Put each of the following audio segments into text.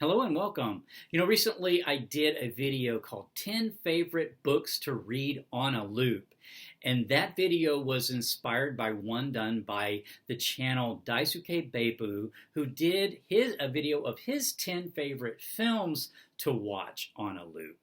Hello and welcome. Recently I did a video called 10 Favorite Books to Read on a Loop. And that video was inspired by one done by the channel Daisuke Beibu, who did a video of his 10 favorite films to watch on a loop.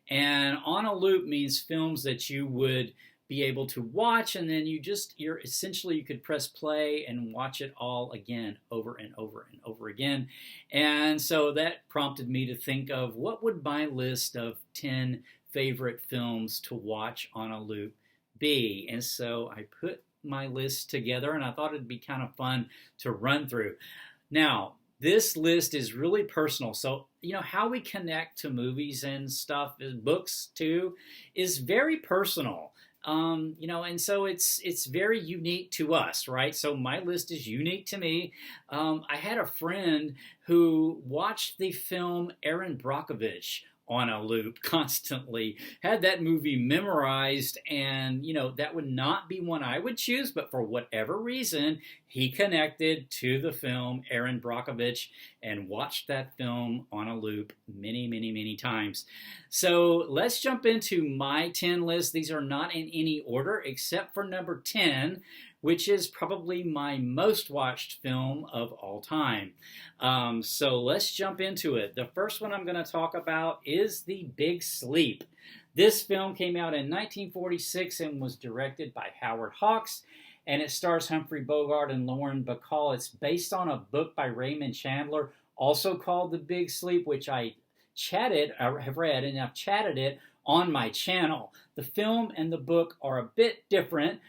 And on a loop means films that you would be able to watch, and then you're essentially, you could press play and watch it all again over and over and over again. And so that prompted me to think of what would my list of 10 favorite films to watch on a loop be. And so I put my list together, and I thought it'd be kind of fun to run through. Now, this list is really personal. So, how we connect to movies and stuff, books too, is very personal. And so it's very unique to us, right? So my list is unique to me. I had a friend who watched the film Erin Brockovich on a loop constantly, had that movie memorized, and that would not be one I would choose, but for whatever reason he connected to the film Erin Brockovich and watched that film on a loop many times. So let's jump into my 10 list. These are not in any order except for number 10, which is probably my most watched film of all time. So let's jump into it. The first one I'm going to talk about is The Big Sleep. This film came out in 1946 and was directed by Howard Hawks, and it stars Humphrey Bogart and Lauren Bacall. It's based on a book by Raymond Chandler, also called The Big Sleep, which I have read, and I've chatted it on my channel. The film and the book are a bit different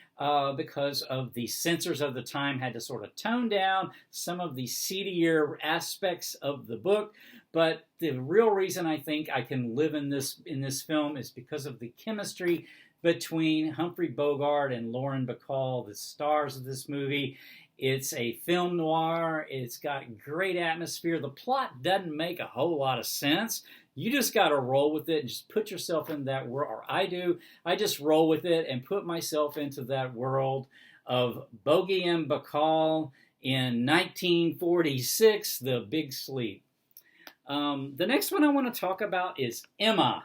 because of the censors of the time had to sort of tone down some of the seedier aspects of the book. But the real reason I think I can live in this film is because of the chemistry between Humphrey Bogart and Lauren Bacall, the stars of this movie. It's a film noir. It's got great atmosphere. The plot doesn't make a whole lot of sense. You just got to roll with it and just put yourself in that world, or I do. I just roll with it and put myself into that world of Bogey and Bacall in 1946, The Big Sleep. The next one I want to talk about is Emma.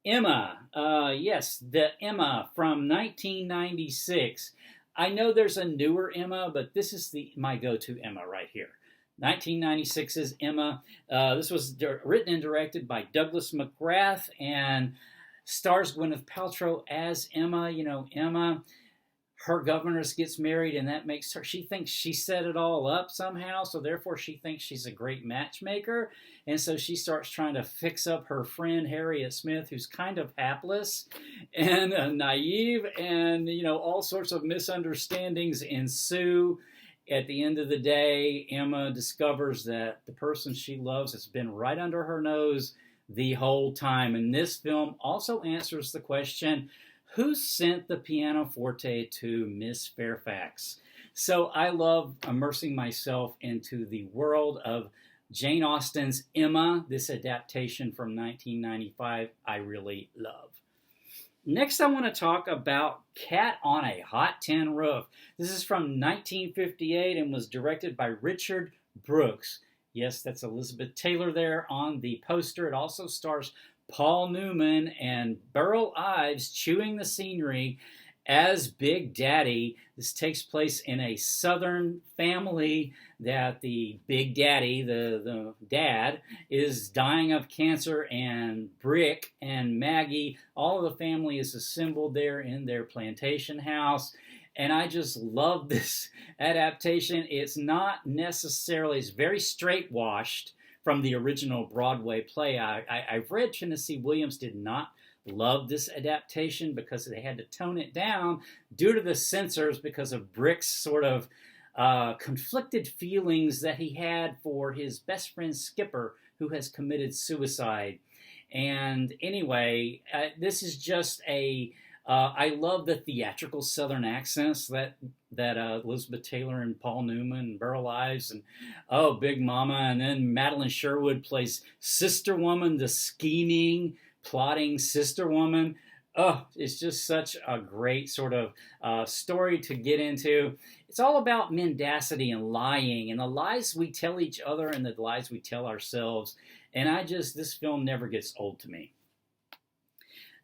Yes, the Emma from 1996. I know there's a newer Emma, but this is my go-to Emma right here. 1996's Emma. This was written and directed by Douglas McGrath and stars Gwyneth Paltrow as Emma. Emma, her governess gets married, and that makes her, she thinks she set it all up somehow, so therefore she thinks she's a great matchmaker, and so she starts trying to fix up her friend Harriet Smith, who's kind of hapless and naive, and all sorts of misunderstandings ensue. At the end of the day, Emma discovers that the person she loves has been right under her nose the whole time. And this film also answers the question, who sent the pianoforte to Miss Fairfax? So I love immersing myself into the world of Jane Austen's Emma, this adaptation from 1995 I really love. Next, I want to talk about Cat on a Hot Tin Roof. This is from 1958 and was directed by Richard Brooks. Yes, that's Elizabeth Taylor there on the poster. It also stars Paul Newman and Burl Ives chewing the scenery as Big Daddy. This takes place in a Southern family that the Big Daddy, the dad, is dying of cancer, and Brick and Maggie, all of the family is assembled there in their plantation house. And I just love this adaptation. It's not necessarily, it's very straight-washed from the original Broadway play. I've read Tennessee Williams did not love this adaptation because they had to tone it down due to the censors because of Brick's sort of conflicted feelings that he had for his best friend Skipper, who has committed suicide. And anyway, this is just I love the theatrical Southern accents that Elizabeth Taylor and Paul Newman and Burl Ives and Big Mama, and then Madeline Sherwood plays Sister Woman, the scheming, plotting sister woman. Oh, it's just such a great sort of story to get into. It's all about mendacity and lying and the lies we tell each other and the lies we tell ourselves. And this film never gets old to me.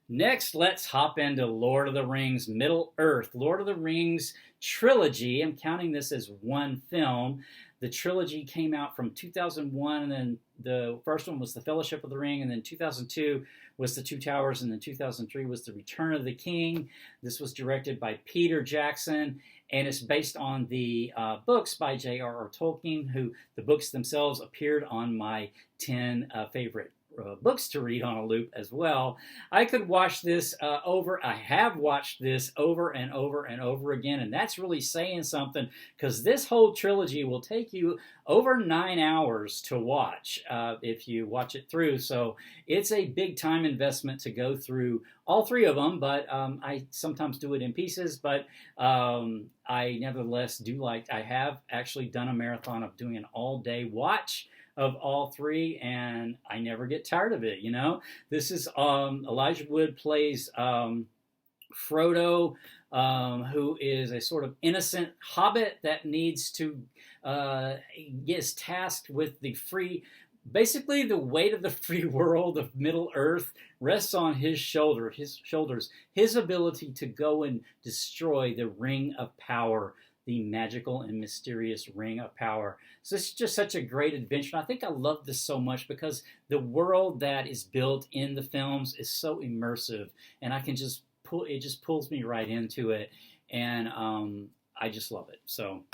Next, let's hop into Lord of the Rings Middle Earth. Lord of the Rings Trilogy. I'm counting this as one film. The trilogy came out from 2001, and then the first one was The Fellowship of the Ring, and then 2002 was The Two Towers, and then 2003 was The Return of the King. This was directed by Peter Jackson, and it's based on the books by JRR Tolkien, who the books themselves appeared on my 10 favorite books to read on a loop as well. I could watch this I have watched this over and over and over again, and that's really saying something, because this whole trilogy will take you over 9 hours to watch if you watch it through. So it's a big time investment to go through all three of them, but I sometimes do it in pieces, but I nevertheless I have actually done a marathon of doing an all-day watch of all three, and I never get tired of it, you know? This is, Elijah Wood plays Frodo, who is a sort of innocent hobbit that needs to, gets tasked with basically the weight of the free world of Middle Earth rests on his shoulders, his ability to go and destroy the Ring of Power, the magical and mysterious Ring of Power. So it's just such a great adventure. And I think I love this so much because the world that is built in the films is so immersive, and I can just it just pulls me right into it, and I just love it. So,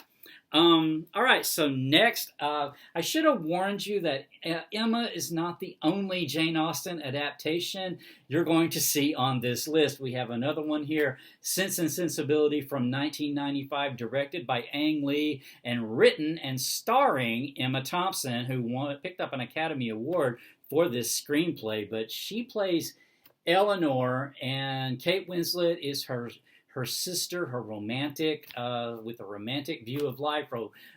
all right, so next, I should have warned you that Emma is not the only Jane Austen adaptation you're going to see on this list. We have another one here, Sense and Sensibility from 1995, directed by Ang Lee and written and starring Emma Thompson, who picked up an Academy Award for this screenplay. But she plays Eleanor, and Kate Winslet is her sister, her romantic, with a romantic view of life,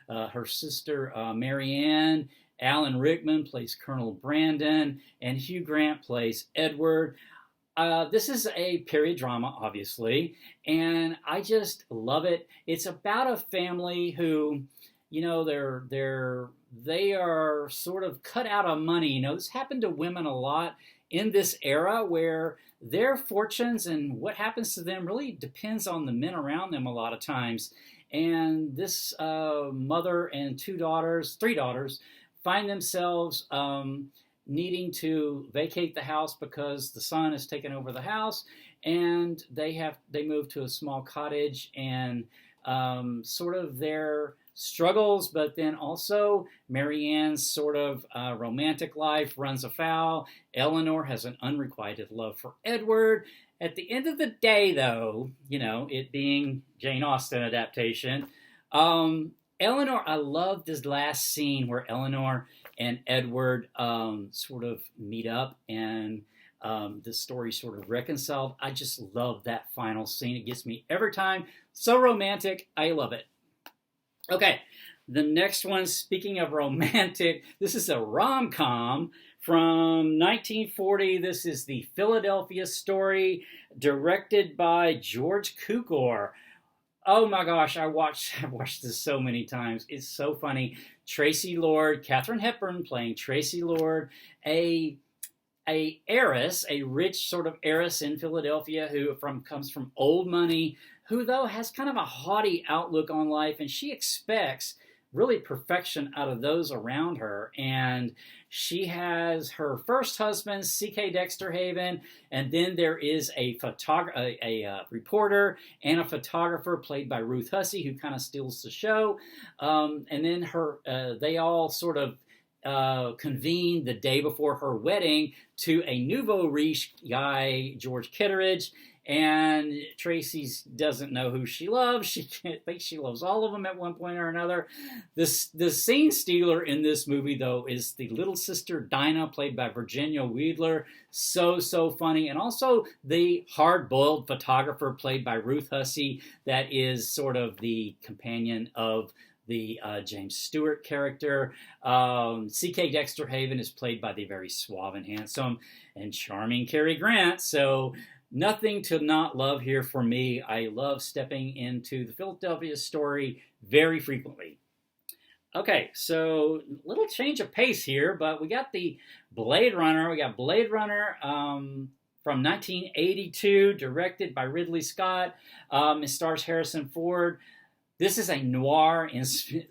her sister Marianne. Alan Rickman plays Colonel Brandon, and Hugh Grant plays Edward. This is a period drama, obviously, and I just love it. It's about a family who, you know, they are sort of cut out of money. You know, this happened to women a lot in this era, where their fortunes and what happens to them really depends on the men around them a lot of times. And this mother and three daughters, find themselves needing to vacate the house because the son has taken over the house, and they move to a small cottage, and sort of their struggles, but then also Marianne's sort of romantic life runs afoul. Eleanor has an unrequited love for Edward. At the end of the day, though, you know, it being Jane Austen adaptation, Eleanor, I love this last scene where Eleanor and Edward sort of meet up, and the story sort of reconciled. I just love that final scene. It gets me every time. So romantic. I love it. Okay, the next one, speaking of romantic, this is a rom-com from 1940. This is The Philadelphia Story, directed by George Cukor. Oh my gosh, I've watched this so many times. It's so funny. Tracy Lord, Katharine Hepburn playing Tracy Lord, a heiress, a rich sort of heiress in Philadelphia who comes from old money, who though has kind of a haughty outlook on life, and she expects really perfection out of those around her. And she has her first husband, C.K. Dexter Haven, and then there is a reporter and a photographer played by Ruth Hussey, who kind of steals the show. And then they all sort of convene the day before her wedding to a nouveau riche guy, George Kitteridge. And Tracy doesn't know who she loves. She thinks she loves all of them at one point or another. The scene stealer in this movie, though, is the little sister Dinah, played by Virginia Weidler. So funny. And also the hard-boiled photographer, played by Ruth Hussey, that is sort of the companion of the James Stewart character. C.K. Dexter Haven is played by the very suave and handsome and charming Cary Grant. So nothing to not love here for me. I love stepping into the Philadelphia story very frequently. Okay, so little change of pace here, but we got the Blade Runner. We got Blade Runner from 1982, directed by Ridley Scott. It stars Harrison Ford. This is a noir,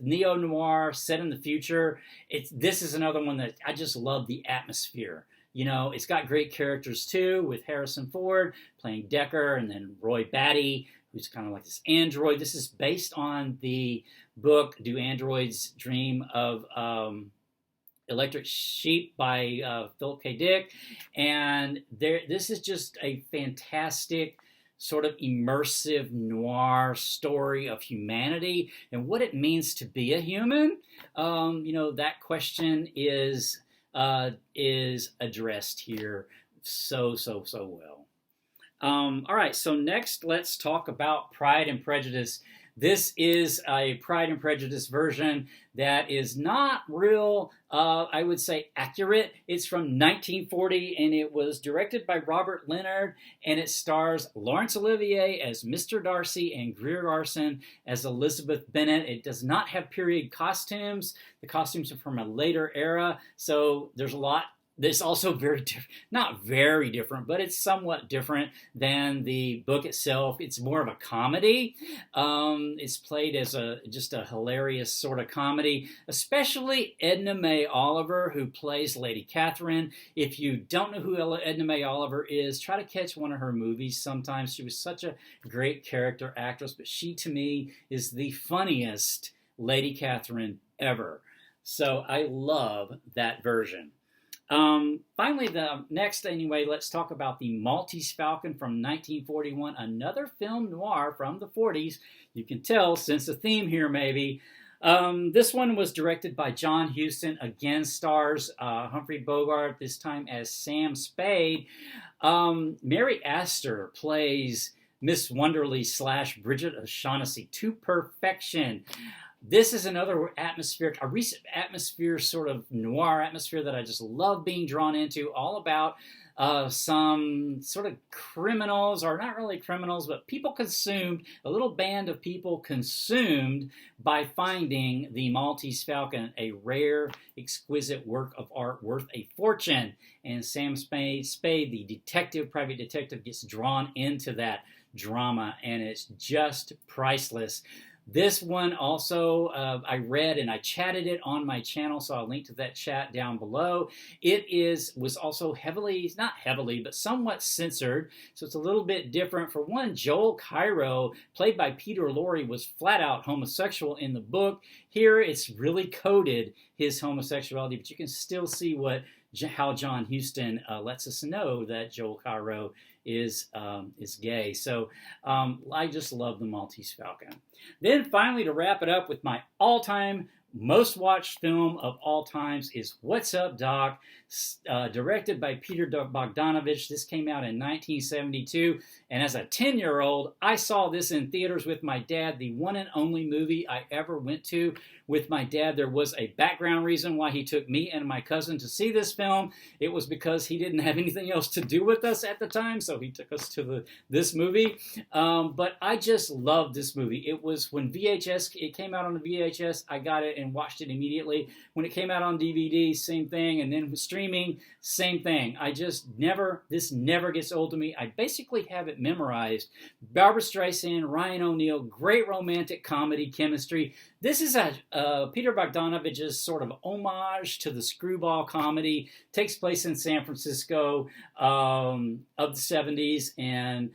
neo-noir set in the future. This is another one that I just love the atmosphere. You know, it's got great characters too, with Harrison Ford playing Deckard, and then Roy Batty, who's kind of like this android. This is based on the book Do Androids Dream of Electric Sheep by Philip K. Dick. And this is just a fantastic sort of immersive noir story of humanity and what it means to be a human. You know, that question is addressed here so well. All right, so next let's talk about Pride and Prejudice. This is a Pride and Prejudice version that is not real, I would say, accurate. It's from 1940, and it was directed by Robert Leonard, and it stars Laurence Olivier as Mr. Darcy and Greer Garson as Elizabeth Bennet. It does not have period costumes. The costumes are from a later era, so there's a lot. It's also very different, not very different, but it's somewhat different than the book itself. It's more of a comedy. It's played as just a hilarious sort of comedy, especially Edna May Oliver, who plays Lady Catherine. If you don't know who Edna May Oliver is, try to catch one of her movies sometimes. She was such a great character actress, but she, to me, is the funniest Lady Catherine ever. So I love that version. Finally, let's talk about the Maltese Falcon from 1941, another film noir from the 40s. You can tell, sense a theme here maybe. This one was directed by John Huston, again stars Humphrey Bogart, this time as Sam Spade. Mary Astor plays Miss Wonderly / Bridget O'Shaughnessy to perfection. This is another atmospheric, a recent atmosphere, sort of noir atmosphere that I just love being drawn into, all about some sort of criminals, or not really criminals, but people consumed, a little band of people consumed by finding the Maltese Falcon, a rare, exquisite work of art worth a fortune. And Sam Spade, the private detective, gets drawn into that drama, and it's just priceless. This one also I read, and I chatted it on my channel, so I'll link to that chat down below. It was also not heavily, but somewhat censored, so it's a little bit different. For one, Joel Cairo, played by Peter Lorre, was flat out homosexual in the book. Here, it's really coded his homosexuality, but you can still see how John Huston lets us know that Joel Cairo is gay. So I just love the Maltese Falcon. Then finally, to wrap it up with my all-time most watched film of all times is What's Up, Doc? Directed by Peter Bogdonovich. This came out in 1972, and as a 10-year-old, I saw this in theaters with my dad, the one and only movie I ever went to with my dad. There was a background reason why he took me and my cousin to see this film. It was because he didn't have anything else to do with us at the time, so he took us to this movie. But I just loved this movie. It was when it came out on the VHS, I got it and watched it immediately. When it came out on DVD, same thing, and then with streaming, same thing. This never gets old to me. I basically have it memorized. Barbra Streisand, Ryan O'Neal, great romantic comedy chemistry. This is Peter Bogdanovich's sort of homage to the screwball comedy. Takes place in San Francisco of the 70s, and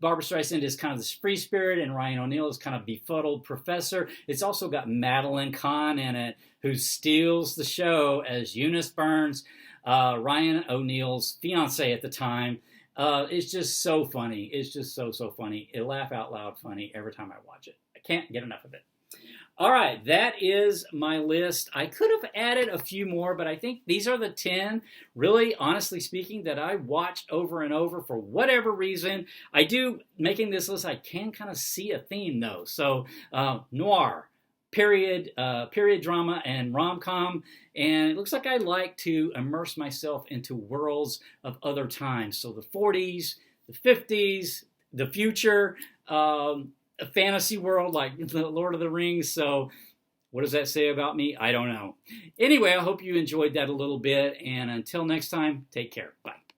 Barbra Streisand is kind of this free spirit, and Ryan O'Neal is kind of befuddled professor. It's also got Madeline Kahn in it, who steals the show as Eunice Burns, Ryan O'Neal's fiance at the time. It's just so funny. It's just so funny. It laugh out loud funny every time I watch it. I can't get enough of it. All right, that is my list. I could have added a few more, but I think these are the 10, really, honestly speaking, that I watched over and over for whatever reason. Making this list, I can kind of see a theme, though. So, noir, period drama and rom-com, and it looks like I like to immerse myself into worlds of other times. So the 40s, the 50s, the future, a fantasy world like the Lord of the Rings. So what does that say about me? I don't know. Anyway, I hope you enjoyed that a little bit, and until next time, take care. Bye.